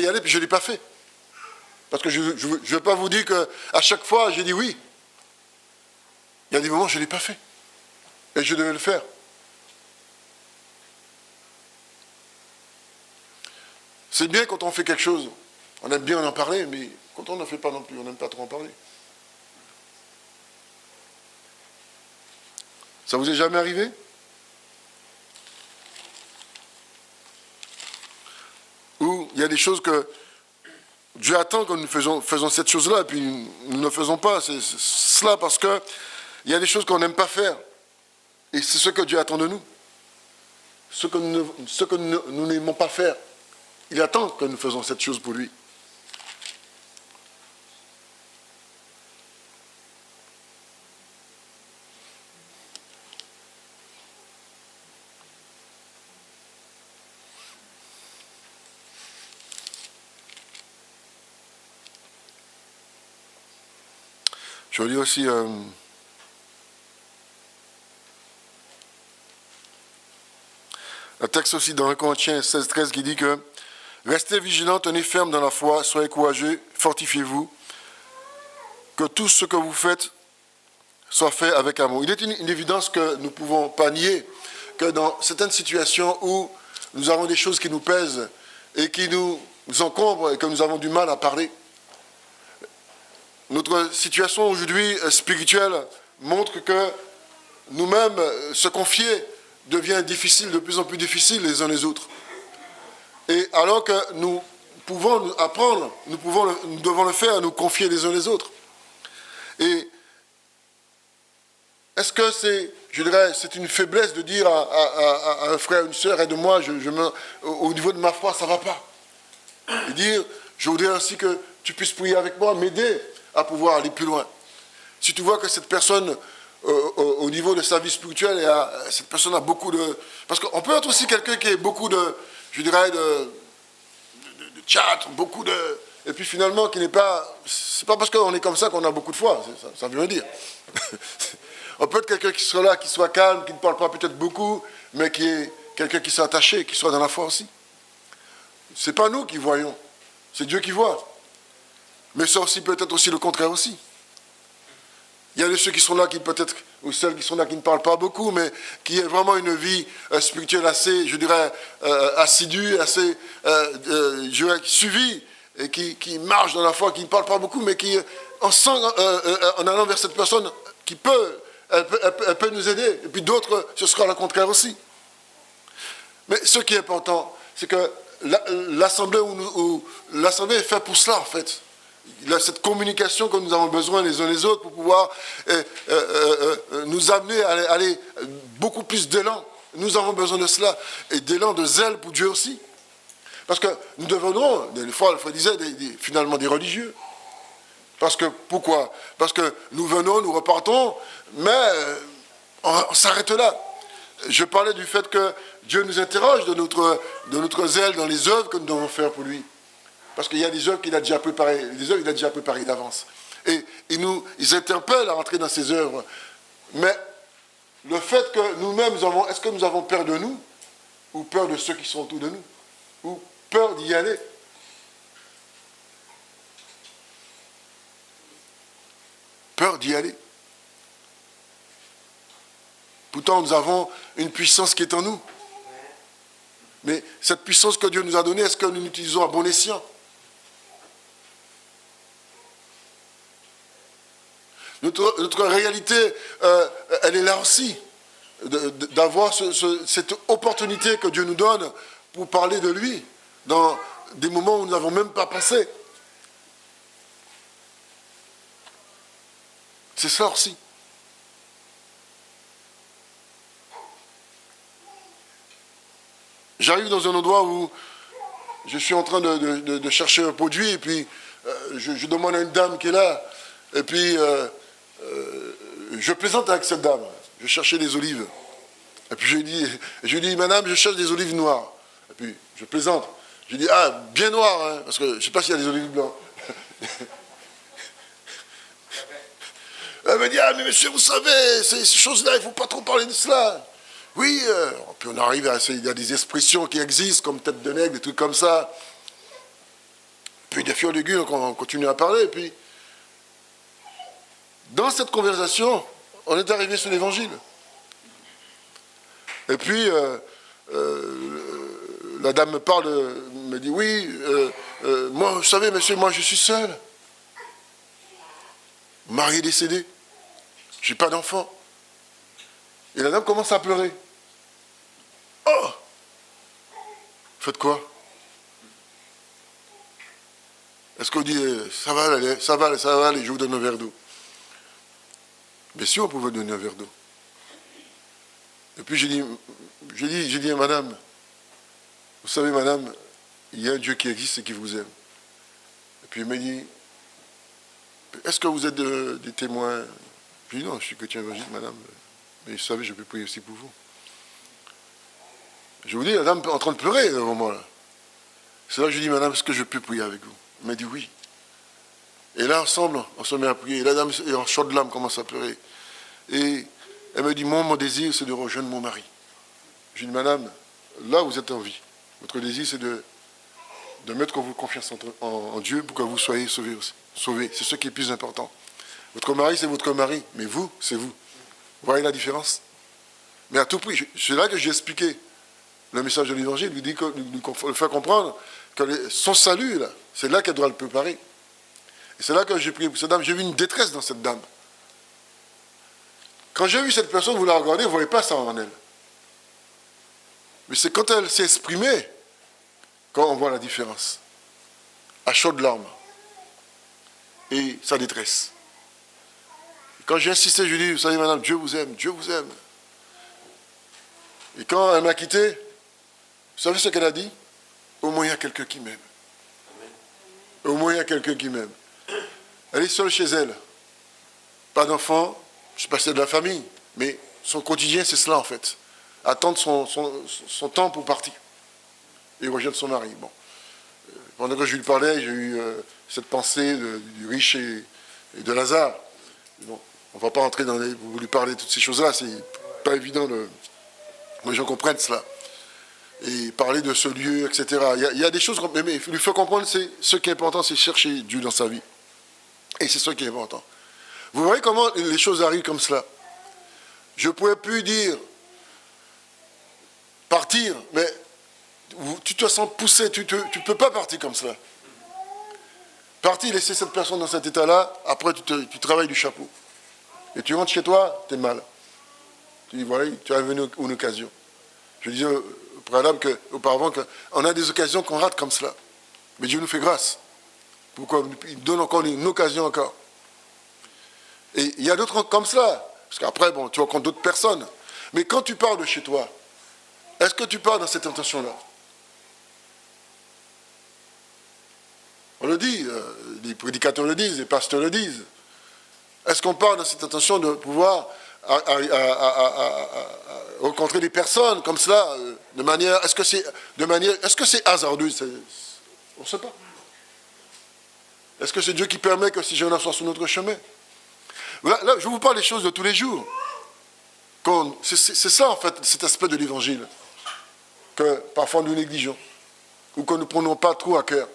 y aller, puis je ne l'ai pas fait. Parce que je ne veux pas vous dire qu'à chaque fois, j'ai dit oui. Il y a des moments où je ne l'ai pas fait. Et je devais le faire. C'est bien quand on fait quelque chose. On aime bien en parler, mais quand on ne fait pas non plus, on n'aime pas trop en parler. Ça vous est jamais arrivé? Ou il y a des choses que Dieu attend que nous faisons cette chose-là, et puis nous ne le faisons pas. C'est cela parce que il y a des choses qu'on n'aime pas faire. Et c'est ce que Dieu attend de nous. Ce que nous n'aimons pas faire. Il attend que nous faisons cette chose pour lui. Je lis aussi un texte aussi dans 1 Corinthiens 16-13 qui dit que restez vigilants, tenez ferme dans la foi, soyez courageux, fortifiez-vous, que tout ce que vous faites soit fait avec amour. Il est une évidence que nous ne pouvons pas nier, que dans certaines situations où nous avons des choses qui nous pèsent et qui nous encombrent et que nous avons du mal à parler, notre situation aujourd'hui spirituelle montre que nous-mêmes, se confier devient difficile, de plus en plus difficile les uns les autres. Et alors que nous pouvons apprendre, nous devons le faire, nous confier les uns les autres. Et est-ce que c'est une faiblesse de dire à un frère, une sœur, aide-moi, au niveau de ma foi, ça ne va pas. Et dire, je voudrais aussi que tu puisses prier avec moi, m'aider à pouvoir aller plus loin. Si tu vois que cette personne, au niveau de sa vie spirituelle, cette personne a beaucoup de... Parce qu'on peut être aussi quelqu'un qui a beaucoup de, je dirais, de chat, beaucoup de... Et puis finalement, qui n'est pas... C'est pas parce qu'on est comme ça qu'on a beaucoup de foi, ça veut rien dire. On peut être quelqu'un qui soit là, qui soit calme, qui ne parle pas peut-être beaucoup, mais qui est quelqu'un qui soit attaché, qui soit dans la foi aussi. C'est pas nous qui voyons, c'est Dieu qui voit. Mais c'est aussi peut-être aussi le contraire aussi. Il y a ceux qui sont là qui peut-être, ou celles qui sont là qui ne parlent pas beaucoup, mais qui ont vraiment une vie spirituelle assez, je dirais, assidue, assez, je dirais, suivie, et qui marche dans la foi, qui ne parle pas beaucoup, mais qui, en allant vers cette personne, elle peut nous aider. Et puis d'autres, ce sera le contraire aussi. Mais ce qui est important, c'est que l'assemblée l'assemblée est faite pour cela, en fait. Il y a cette communication que nous avons besoin les uns les autres pour pouvoir nous amener à aller beaucoup plus d'élan. Nous avons besoin de cela. Et d'élan, de zèle pour Dieu aussi. Parce que nous devenons, des fois, le frère disait, finalement des religieux. Parce que, pourquoi? Parce que nous venons, nous repartons, mais on s'arrête là. Je parlais du fait que Dieu nous interroge de notre zèle dans les œuvres que nous devons faire pour lui. Parce qu'il y a des œuvres qu'il a déjà préparées, d'avance. Et ils interpellent à entrer dans ces œuvres. Mais le fait que nous-mêmes est-ce que nous avons peur de nous, ou peur de ceux qui sont autour de nous, ou peur d'y aller? Peur d'y aller. Pourtant, nous avons une puissance qui est en nous. Mais cette puissance que Dieu nous a donnée, est-ce que nous l'utilisons à bon escient? Notre réalité, elle est là aussi, d'avoir cette opportunité que Dieu nous donne pour parler de lui dans des moments où nous n'avons même pas pensé. C'est ça aussi. J'arrive dans un endroit où je suis en train de chercher un produit et puis je demande à une dame qui est là et puis je plaisante avec cette dame. Je cherchais des olives. Et puis je lui dis, madame, je cherche des olives noires. Et puis je plaisante. Je lui dis, ah, bien noires, hein, parce que je ne sais pas s'il y a des olives blancs. Elle me dit, ah, mais monsieur, vous savez, ces choses-là, il ne faut pas trop parler de cela. Oui, puis on arrive il y a des expressions qui existent, comme tête de nègre, des trucs comme ça. puis des fioles aiguës, on continue à parler. Et puis, dans cette conversation, on est arrivé sur l'évangile. Et puis, la dame me parle, me dit, oui, moi, vous savez, monsieur, moi, je suis seul. Mon mari est décédé. Je n'ai pas d'enfant. Et la dame commence à pleurer. Oh! Faites quoi? Est-ce qu'on dit, ça va aller, je vous donne un verre d'eau. Mais si on pouvait donner un verre d'eau. Et puis j'ai dit à madame, vous savez madame, il y a un Dieu qui existe et qui vous aime. Et puis il m'a dit, est-ce que vous êtes des témoins? Je lui ai dit non, je suis chrétien évangélique madame, mais vous savez, je peux prier aussi pour vous. Je vous dis, la dame est en train de pleurer à ce moment-là. C'est là que je dis, madame, est-ce que je peux prier avec vous? Elle m'a dit oui. Et là, ensemble, on se met à prier. Et la dame, en chaude l'âme, commence à pleurer. Et elle me dit, mon désir, c'est de rejoindre mon mari. Je lui dis, madame, là, vous êtes en vie. Votre désir, c'est de mettre vos confiance en Dieu pour que vous soyez sauvés aussi. Sauvés, c'est ce qui est le plus important. Votre mari, c'est votre mari, mais vous, c'est vous. Vous voyez la différence? Mais à tout prix, c'est là que j'ai expliqué le message de l'évangile, lui faire comprendre que son salut, là, c'est là qu'elle doit le préparer. Et c'est là que j'ai prié pour cette dame. J'ai vu une détresse dans cette dame. Quand j'ai vu cette personne, vous la regardez, vous ne voyez pas ça en elle. Mais c'est quand elle s'est exprimée, quand on voit la différence. À chaudes larmes. Et sa détresse. Et quand j'ai insisté, je lui ai dit, vous savez madame, Dieu vous aime, Dieu vous aime. Et quand elle m'a quitté, vous savez ce qu'elle a dit? Au moins il y a quelqu'un qui m'aime. Au moins il y a quelqu'un qui m'aime. Elle est seule chez elle. Pas d'enfant, je ne sais pas si c'est de la famille, mais son quotidien c'est cela en fait. Attendre son temps pour partir. Et rejoindre son mari. Bon. Pendant que je lui parlais, j'ai eu cette pensée du riche et de Lazare. Bon, on ne va pas entrer dans vous lui parler de toutes ces choses-là, c'est pas évident que les gens comprennent cela. Et parler de ce lieu, etc. Il y a des choses, mais il lui faut comprendre, ce qui est important, c'est chercher Dieu dans sa vie. Et c'est ce qui est important. Vous voyez comment les choses arrivent comme cela. Je ne pourrais plus dire partir, mais tu te sens poussé, tu ne peux pas partir comme cela. Partir, laisser cette personne dans cet état-là, après tu travailles du chapeau. Et tu rentres chez toi, tu es mal. Tu dis, voilà, tu as venu une occasion. Je disais au préalable auparavant qu'on a des occasions qu'on rate comme cela. Mais Dieu nous fait grâce. Pourquoi? Il donne encore une occasion encore. Et il y a d'autres comme cela. Parce qu'après, bon, tu rencontres d'autres personnes. Mais quand tu pars de chez toi, est-ce que tu pars dans cette intention-là? On le dit, les prédicateurs le disent, les pasteurs le disent. Est-ce qu'on part dans cette intention de pouvoir rencontrer des personnes comme cela, de manière, est-ce que c'est hasardeux? On ne sait pas. Est-ce que c'est Dieu qui permet que ces gens-là soient sur notre chemin? Là, je vous parle des choses de tous les jours. C'est ça, en fait, cet aspect de l'évangile, que parfois nous négligeons, ou que nous ne prenons pas trop à cœur.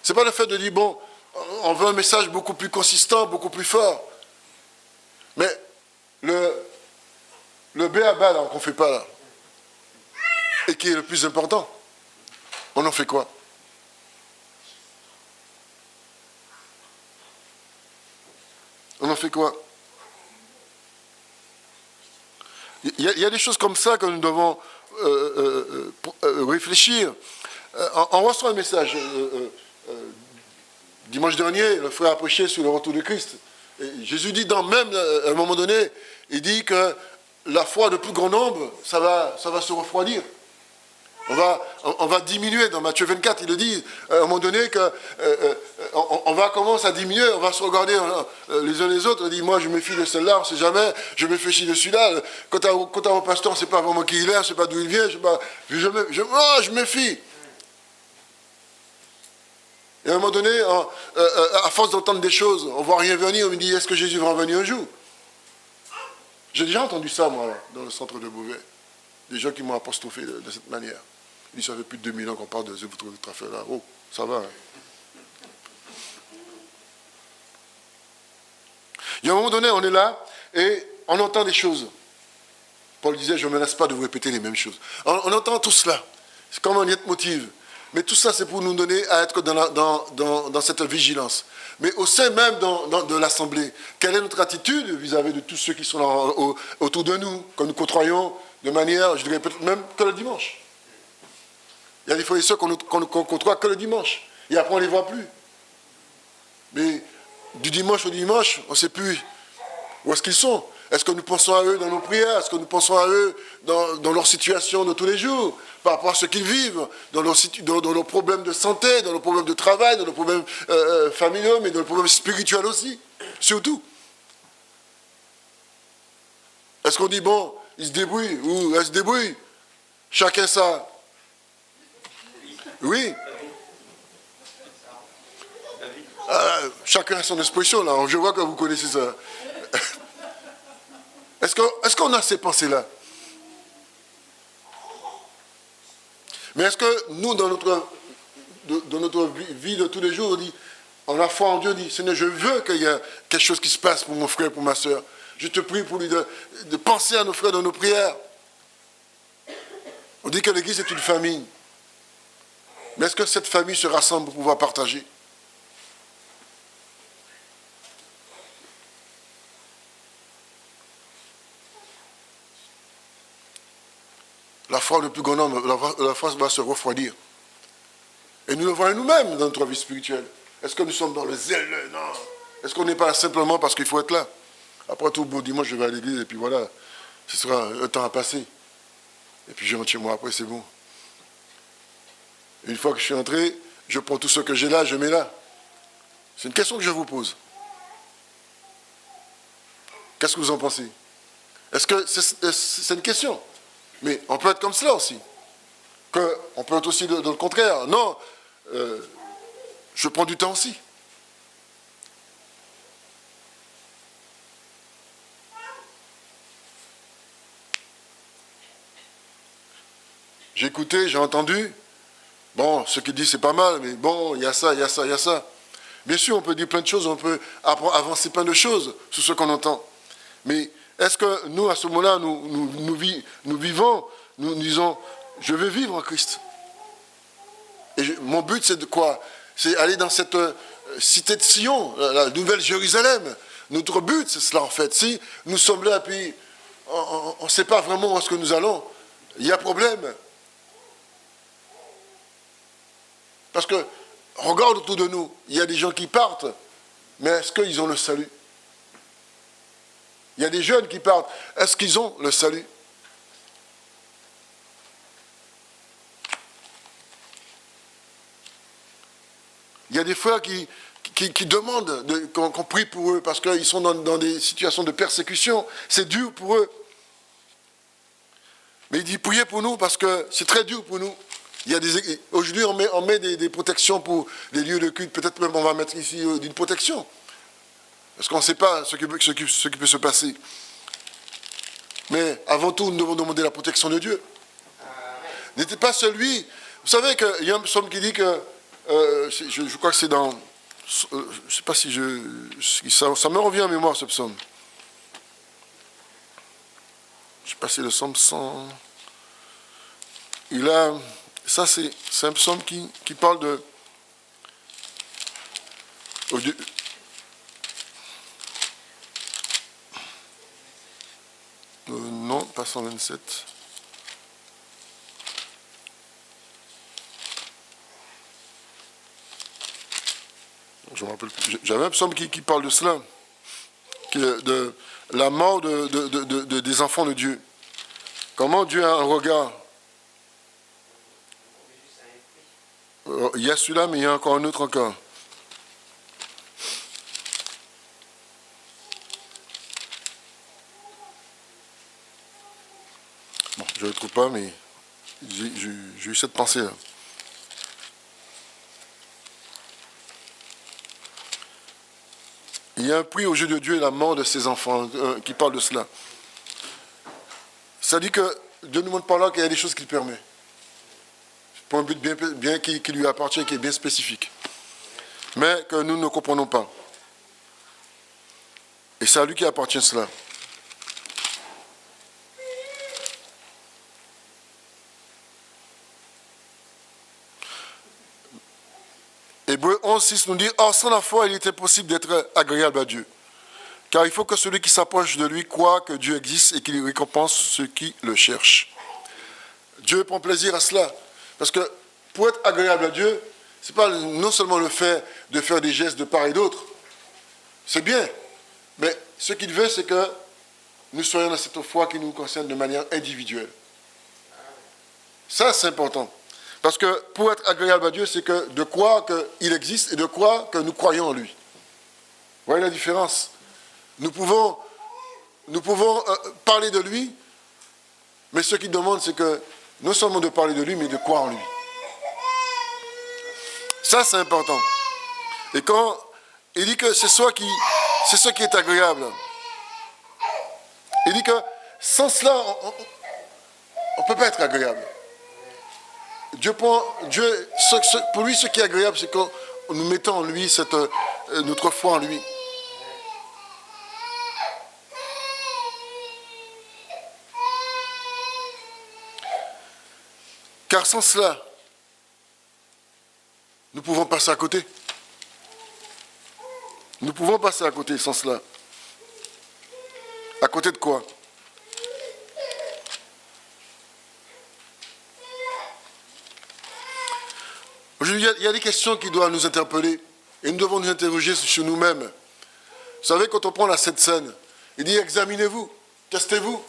Ce n'est pas le fait de dire, bon, on veut un message beaucoup plus consistant, beaucoup plus fort. Mais le b.a.-ba qu'on ne fait pas là, et qui est le plus important, on en fait quoi? On en fait quoi? Il y a des choses comme ça que nous devons réfléchir. On reçoit un message. Dimanche dernier, le frère a prêché sur le retour de Christ. Et Jésus dit, à un moment donné, il dit que la foi de plus grand nombre, ça va se refroidir. On va diminuer. Dans Matthieu 24, il le dit, à un moment donné, on va commencer à diminuer, on va se regarder les uns les autres, on dit, moi je me fie de celle-là, on ne sait jamais, je me fie de celui-là. Quant à mon pasteur, on ne sait pas vraiment qui il est, on ne sait pas d'où il vient, je me fie. Et à un moment donné, à force d'entendre des choses, on ne voit rien venir, on me dit, est-ce que Jésus va revenir un jour? J'ai déjà entendu ça, moi, dans le centre de Beauvais. Des gens qui m'ont apostrophé de cette manière. Il dit, ça fait plus de 2000 ans qu'on parle de votre affaire-là. Oh, ça va. Hein. Il y a un moment donné, on est là et on entend des choses. Paul disait, je ne me lasse pas de vous répéter les mêmes choses. On entend tout cela. C'est comme un leitmotiv. Mais tout ça, c'est pour nous donner à être dans cette vigilance. Mais au sein même de l'Assemblée, quelle est notre attitude vis-à-vis de tous ceux qui sont là, autour de nous, que nous côtoyons de manière, je dirais peut-être même que le dimanche. Il y a des frères et sœurs qu'on côtoie que le dimanche. Et après, on ne les voit plus. Mais du dimanche au dimanche, on ne sait plus où est-ce qu'ils sont. Est-ce que nous pensons à eux dans nos prières? Est-ce que nous pensons à eux dans leur situation de tous les jours, par rapport à ce qu'ils vivent, dans leurs problèmes de santé, dans leurs problèmes de travail, dans leurs problèmes familiaux, mais dans leurs problèmes spirituels aussi, surtout. Est-ce qu'on dit, bon, ils se débrouillent, ou elles se débrouillent? Chacun ça. Oui. Chacun a son expression, là. Je vois que vous connaissez ça. Est-ce qu'on a ces pensées-là? Mais est-ce que nous, dans notre vie de tous les jours, on a foi en Dieu, on dit, Seigneur, je veux qu'il y ait quelque chose qui se passe pour mon frère, pour ma soeur. Je te prie pour lui de penser à nos frères dans nos prières. On dit que l'Église est une famille. Mais est-ce que cette famille se rassemble pour pouvoir partager? La foi, le plus grand homme, la foi va se refroidir. Et nous le voyons nous-mêmes dans notre vie spirituelle. Est-ce que nous sommes dans le zèle? Non. Est-ce qu'on n'est pas là simplement parce qu'il faut être là? Après tout, bon dimanche, je vais à l'église et puis voilà, ce sera un temps à passer. Et puis je rentre chez moi, après c'est bon. Une fois que je suis entré, je prends tout ce que j'ai là, je mets là. C'est une question que je vous pose. Qu'est-ce que vous en pensez? Est-ce que c'est une question? Mais on peut être comme cela aussi. On peut être aussi dans le contraire. Non, je prends du temps aussi. J'ai écouté, j'ai entendu. Bon, ce qu'il dit, c'est pas mal, mais bon, il y a ça, il y a ça, il y a ça. Bien sûr, on peut dire plein de choses, on peut avancer plein de choses sur ce qu'on entend. Mais est-ce que nous, à ce moment-là, nous vivons, nous disons, je veux vivre en Christ. Et mon but, c'est de quoi? C'est aller dans cette cité de Sion, la nouvelle Jérusalem. Notre but, c'est cela en fait. Si nous sommes là, puis on ne sait pas vraiment où est-ce que nous allons, il y a problème. Parce que, regarde autour de nous, il y a des gens qui partent, mais est-ce qu'ils ont le salut? Il y a des jeunes qui partent, est-ce qu'ils ont le salut? Il y a des frères qui demandent qu'on prie pour eux parce qu'ils sont dans des situations de persécution. C'est dur pour eux. Mais il dit, priez pour nous parce que c'est très dur pour nous. Aujourd'hui, on met des protections pour les lieux de culte. Peut-être même on va mettre ici une protection. Parce qu'on ne sait pas ce qui peut se passer. Mais avant tout, nous devons demander la protection de Dieu. N'était pas celui... Vous savez qu'il y a un psaume qui dit que... je crois que c'est dans... je ne sais pas si ça me revient en mémoire, ce psaume. Je sais pas si c'est le psaume 100... Ça, c'est un psaume qui parle de... Non, pas 127. Je me rappelle plus. J'avais un psaume qui parle de cela. De la mort des enfants de Dieu. Comment Dieu a un regard. Il y a celui-là, mais il y a encore un autre encore. Bon, je ne le trouve pas, mais j'ai eu cette pensée-là. Il y a un prix aux yeux de Dieu et la mort de ses enfants qui parle de cela. Ça dit que Dieu nous montre par là qu'il y a des choses qu'il permet. pour un but bien qui lui appartient, qui est bien spécifique, mais que nous ne comprenons pas. Et c'est à lui qui appartient cela. Hébreux 11:6 nous dit, « Or, sans la foi, il est impossible d'être agréable à Dieu. Car il faut que celui qui s'approche de lui croit que Dieu existe et qu'il récompense ceux qui le cherchent. » Dieu prend plaisir à cela. Parce que pour être agréable à Dieu, ce n'est pas non seulement le fait de faire des gestes de part et d'autre. C'est bien. Mais ce qu'il veut, c'est que nous soyons dans cette foi qui nous concerne de manière individuelle. Ça, c'est important. Parce que pour être agréable à Dieu, c'est que de croire qu'il existe et de croire que nous croyons en lui. Vous voyez la différence? Nous pouvons parler de lui, mais ce qu'il demande, c'est que non seulement de parler de lui, mais de croire en lui. Ça, c'est important. Et quand il dit que c'est ce qui est agréable, il dit que sans cela, on ne peut pas être agréable. Pour lui, ce qui est agréable, c'est que nous mettons en lui notre foi en lui. Car sans cela, nous pouvons passer à côté. Nous pouvons passer à côté sans cela. À côté de quoi? Aujourd'hui, il y a des questions qui doivent nous interpeller et nous devons nous interroger sur nous-mêmes. Vous savez, quand on prend la Sainte Seine, il dit examinez-vous, testez-vous,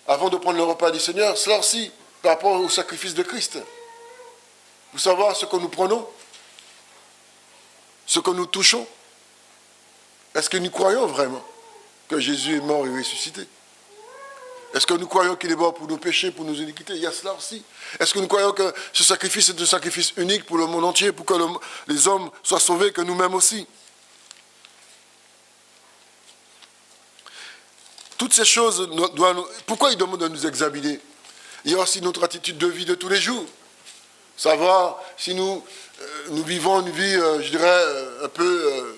avant de prendre le repas du Seigneur. Cela aussi, par rapport au sacrifice de Christ. Vous savez ce que nous prenons, ce que nous touchons. Est-ce que nous croyons vraiment que Jésus est mort et ressuscité? Est-ce que nous croyons qu'il est mort pour nos péchés, pour nos iniquités? Il y a cela aussi. Est-ce que nous croyons que ce sacrifice est un sacrifice unique pour le monde entier, pour que les hommes soient sauvés, que nous-mêmes aussi? Toutes ces choses pourquoi il demande de nous examiner? Il y a aussi notre attitude de vie de tous les jours. Savoir si nous vivons une vie, je dirais, un peu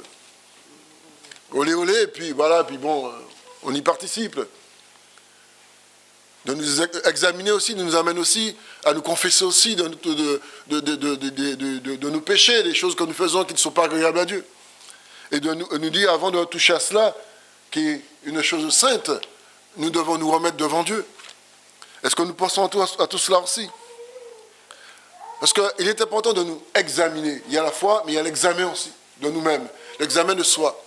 olé olé, et puis voilà, puis bon, on y participe. De nous examiner aussi, de nous amène aussi à nous confesser aussi de nos péchés, des choses que nous faisons qui ne sont pas agréables à Dieu. Et de nous dire, avant de toucher à cela, qui est une chose sainte, nous devons nous remettre devant Dieu. Est-ce que nous pensons à tout cela aussi? Parce qu'il est important de nous examiner. Il y a la foi, mais il y a l'examen aussi de nous-mêmes, l'examen de soi.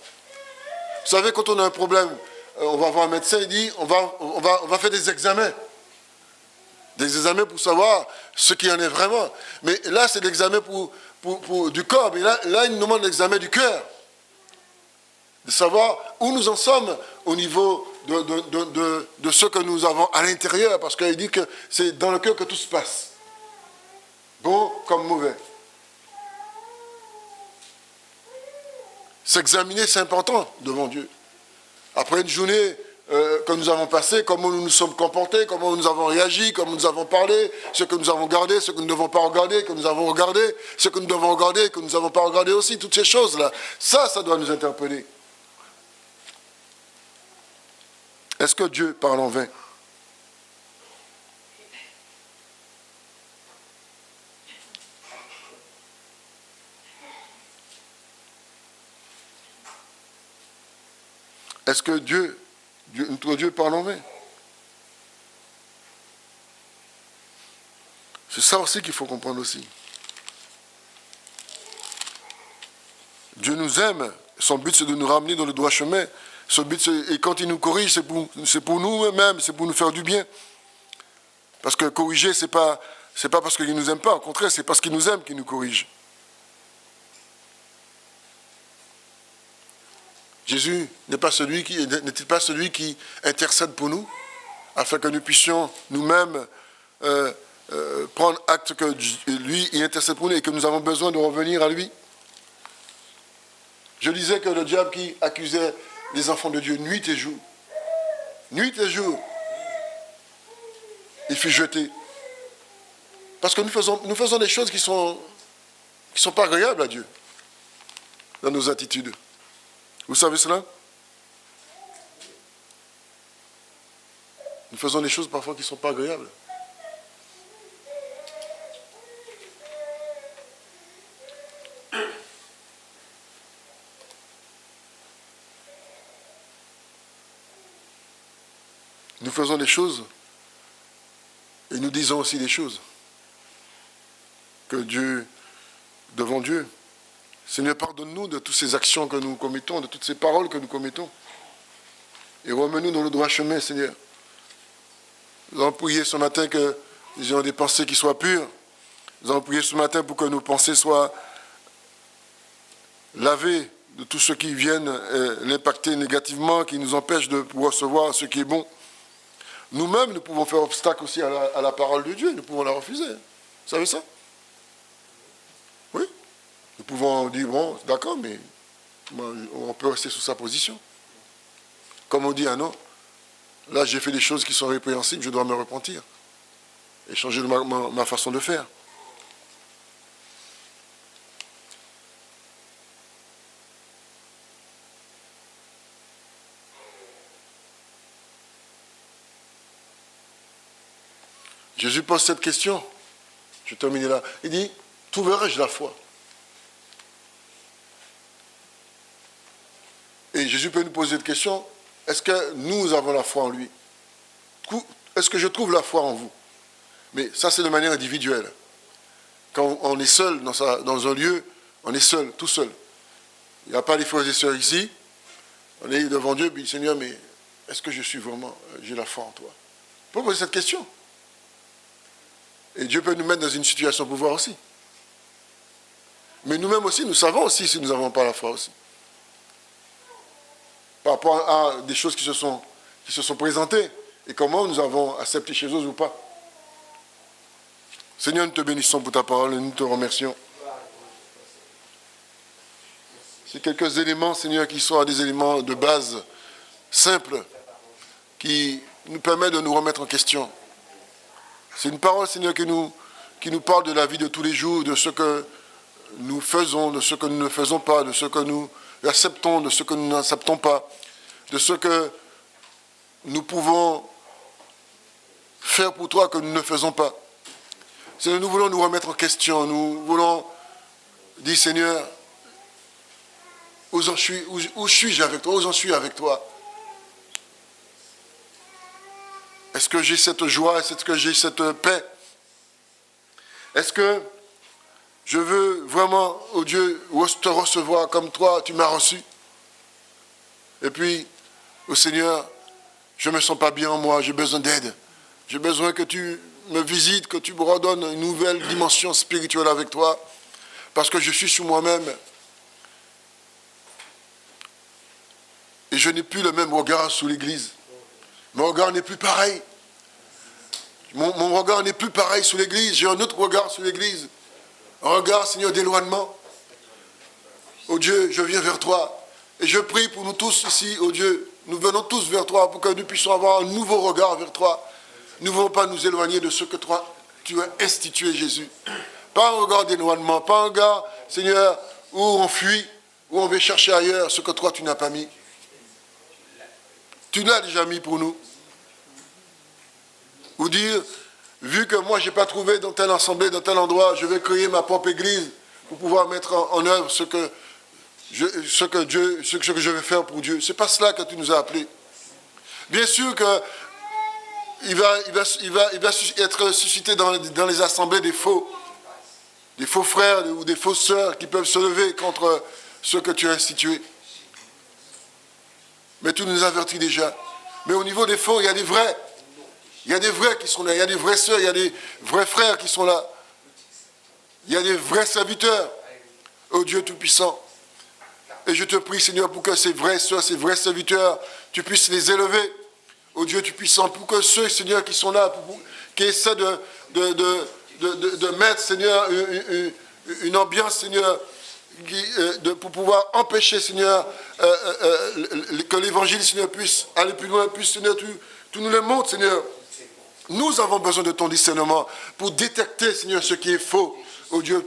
Vous savez, quand on a un problème, on va voir un médecin, il dit, on va faire des examens. Des examens pour savoir ce qu'il y en est vraiment. Mais là, c'est l'examen du corps. Mais là, il nous demande l'examen du cœur. De savoir où nous en sommes au niveau de ce que nous avons à l'intérieur. Parce qu'il dit que c'est dans le cœur que tout se passe. Bon comme mauvais. S'examiner, c'est important devant Dieu. Après une journée que nous avons passée, comment nous nous sommes comportés, comment nous avons réagi, comment nous avons parlé, ce que nous avons regardé, ce que nous ne devons pas regarder, que nous avons regardé, ce que nous devons regarder, que nous n'avons pas regardé aussi, toutes ces choses-là. Ça doit nous interpeller. Est-ce que Dieu parle en vain? Est-ce que notre Dieu parle en vain? C'est ça aussi qu'il faut comprendre aussi. Dieu nous aime. Son but, c'est de nous ramener dans le droit chemin. Son but, et quand il nous corrige, c'est pour nous-mêmes, c'est pour nous faire du bien. Parce que corriger, c'est pas parce qu'il ne nous aime pas. Au contraire, c'est parce qu'il nous aime qu'il nous corrige. Jésus n'est-il pas celui qui intercède pour nous, afin que nous puissions nous-mêmes prendre acte que lui il intercède pour nous et que nous avons besoin de revenir à lui? Je disais que le diable qui accusait les enfants de Dieu nuit et jour, il fut jeté. Parce que nous faisons des choses qui sont pas agréables à Dieu, dans nos attitudes. Vous savez cela? Nous faisons des choses parfois qui ne sont pas agréables. Nous faisons des choses et nous disons aussi des choses que Dieu, devant Dieu, Seigneur, pardonne-nous de toutes ces actions que nous commettons, de toutes ces paroles que nous commettons. Et remets-nous dans le droit chemin, Seigneur. Nous allons prier ce matin que nous ayons des pensées qui soient pures. Nous allons prier ce matin pour que nos pensées soient lavées de tout ce qui vient l'impacter négativement, qui nous empêche de recevoir ce qui est bon. Nous-mêmes, nous pouvons faire obstacle aussi à la parole de Dieu. Nous pouvons la refuser. Vous savez ça? Oui. Nous pouvons dire, bon, d'accord, mais on peut rester sous sa position. Comme on dit, ah non, là j'ai fait des choses qui sont répréhensibles, je dois me repentir. Et changer ma façon de faire. Jésus pose cette question. Je termine là. Il dit, trouverai-je la foi? Et Jésus peut nous poser cette question, est-ce que nous avons la foi en lui? Est-ce que je trouve la foi en vous? Mais ça, c'est de manière individuelle. Quand on est seul dans un lieu, on est seul, tout seul. Il n'y a pas les frères et sœurs ici. On est devant Dieu, puis Seigneur, mais est-ce que je suis vraiment, j'ai la foi en toi? On peut poser cette question. Et Dieu peut nous mettre dans une situation pour voir aussi. Mais nous-mêmes aussi, nous savons aussi si nous n'avons pas la foi aussi. Par rapport à des choses qui se sont présentées et comment nous avons accepté chez eux ou pas. Seigneur, nous te bénissons pour ta parole et nous te remercions. C'est quelques éléments, Seigneur, qui sont des éléments de base simples qui nous permettent de nous remettre en question. C'est une parole, Seigneur, qui nous parle de la vie de tous les jours, de ce que nous faisons, de ce que nous ne faisons pas, de ce que nous acceptons, de ce que nous n'acceptons pas, de ce que nous pouvons faire pour toi que nous ne faisons pas. Seigneur, nous voulons nous remettre en question, nous voulons dire, Seigneur, où suis-je avec toi, où j'en suis avec toi? Est-ce que j'ai cette joie, est-ce que j'ai cette paix? Est-ce que je veux vraiment, oh Dieu, te recevoir comme toi, tu m'as reçu? Et puis, oh Seigneur, je ne me sens pas bien en moi, j'ai besoin d'aide. J'ai besoin que tu me visites, que tu me redonnes une nouvelle dimension spirituelle avec toi, parce que je suis sur moi-même. Et je n'ai plus le même regard sur l'Église. Mon regard n'est plus pareil. Mon regard n'est plus pareil sur l'Église. J'ai un autre regard sur l'Église. Un regard, Seigneur, d'éloignement. Oh Dieu, je viens vers toi. Et je prie pour nous tous ici, oh Dieu. Nous venons tous vers toi pour que nous puissions avoir un nouveau regard vers toi. Nous ne voulons pas nous éloigner de ce que toi, tu as institué, Jésus. Pas un regard d'éloignement, pas un regard, Seigneur, où on fuit, où on veut chercher ailleurs ce que toi, tu n'as pas mis. Tu l'as déjà mis pour nous. Ou dire, vu que moi, je n'ai pas trouvé dans telle assemblée, dans tel endroit, je vais créer ma propre église pour pouvoir mettre en œuvre ce que je vais faire pour Dieu. Ce n'est pas cela que tu nous as appelés. Bien sûr qu'il va être suscité dans les assemblées des faux frères ou des fausses sœurs qui peuvent se lever contre ce que tu as institué. Mais tu nous avertis déjà. Mais au niveau des faux, il y a des vrais. Il y a des vrais qui sont là. Il y a des vraies sœurs, il y a des vrais frères qui sont là. Il y a des vrais serviteurs. Ô Dieu Tout-Puissant. Et je te prie, Seigneur, pour que ces vraies sœurs, ces vrais serviteurs, tu puisses les élever. Ô Dieu Tout-Puissant, pour que ceux, Seigneur, qui sont là, qui essaient de mettre, Seigneur, une ambiance, Seigneur, pour pouvoir empêcher, Seigneur, que l'évangile, Seigneur, puisse aller plus loin, puisse, Seigneur, tu nous le montres, Seigneur. Nous avons besoin de ton discernement pour détecter, Seigneur, ce qui est faux, ô Dieu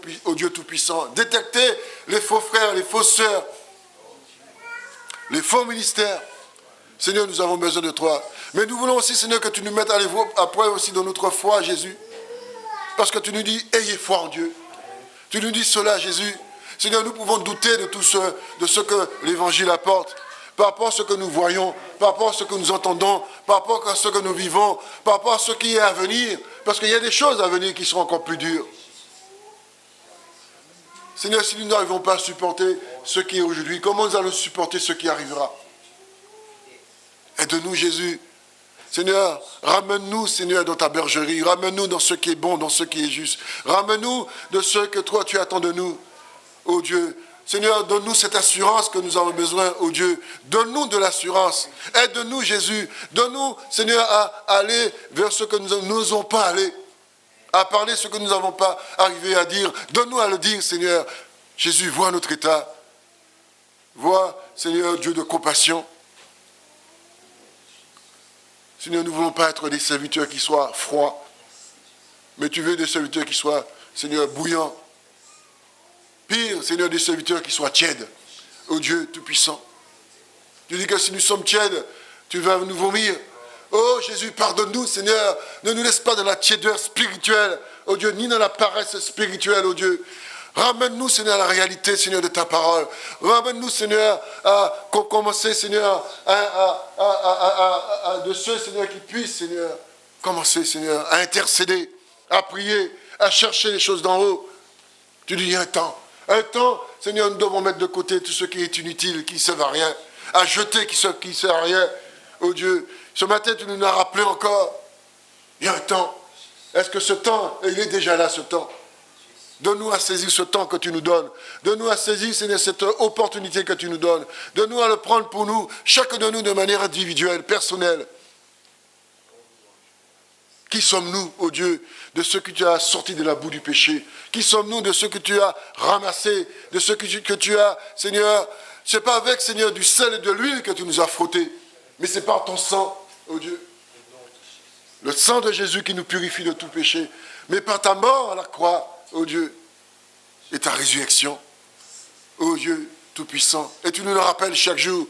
Tout-Puissant. Détecter les faux frères, les fausses sœurs, les faux ministères. Seigneur, nous avons besoin de toi. Mais nous voulons aussi, Seigneur, que tu nous mettes à preuve aussi dans notre foi, Jésus. Parce que tu nous dis, ayez foi en Dieu. Tu nous dis cela, Jésus. Seigneur, nous pouvons douter de tout de ce que l'Évangile apporte. Par rapport à ce que nous voyons, par rapport à ce que nous entendons, par rapport à ce que nous vivons, par rapport à ce qui est à venir. Parce qu'il y a des choses à venir qui seront encore plus dures. Seigneur, si nous n'arrivons pas à supporter ce qui est aujourd'hui, comment nous allons supporter ce qui arrivera? Aide-nous, Jésus. Seigneur, ramène-nous, Seigneur, dans ta bergerie. Ramène-nous dans ce qui est bon, dans ce qui est juste. Ramène-nous de ce que toi, tu attends de nous, ô Dieu. Seigneur, donne-nous cette assurance que nous avons besoin, ô Dieu. Donne-nous de l'assurance. Aide-nous, Jésus. Donne-nous, Seigneur, à aller vers ce que nous n'osons pas aller. À parler ce que nous n'avons pas arrivé à dire. Donne-nous à le dire, Seigneur. Jésus, vois notre état. Vois, Seigneur, Dieu de compassion. Seigneur, nous ne voulons pas être des serviteurs qui soient froids, mais tu veux des serviteurs qui soient, Seigneur, bouillants. Pire, Seigneur, des serviteurs qui soient tièdes, ô Dieu Tout-Puissant. Tu dis que si nous sommes tièdes, tu vas nous vomir. Oh Jésus, pardonne-nous, Seigneur. Ne nous laisse pas dans la tiédeur spirituelle, ô Dieu, ni dans la paresse spirituelle, ô Dieu. Ramène-nous, Seigneur, à la réalité, Seigneur, de ta parole. Ramène-nous, Seigneur, à commencer, Seigneur, de ceux, Seigneur, qui puissent, Seigneur, commencer, Seigneur, à intercéder, à prier, à chercher les choses d'en haut. Tu dis, il y a un temps, Seigneur, nous devons mettre de côté tout ce qui est inutile, qui ne sert à rien, à jeter qui ne sert à rien, oh Dieu. Ce matin, tu nous as rappelé encore, il y a un temps. Est-ce que ce temps, il est déjà là, ce temps? Donne-nous à saisir ce temps que tu nous donnes. Donne-nous à saisir, Seigneur, cette opportunité que tu nous donnes. Donne-nous à le prendre pour nous, chacun de nous de manière individuelle, personnelle. Qui sommes-nous, ô Dieu, de ceux que tu as sortis de la boue du péché? Qui sommes-nous de ceux que tu as ramassés, de ceux que tu as, Seigneur, c'est pas avec, Seigneur, du sel et de l'huile que tu nous as frottés, mais c'est par ton sang, ô Dieu. Le sang de Jésus qui nous purifie de tout péché, mais par ta mort à la croix, ô Dieu, et ta résurrection, ô Dieu Tout-Puissant. Et tu nous le rappelles chaque jour.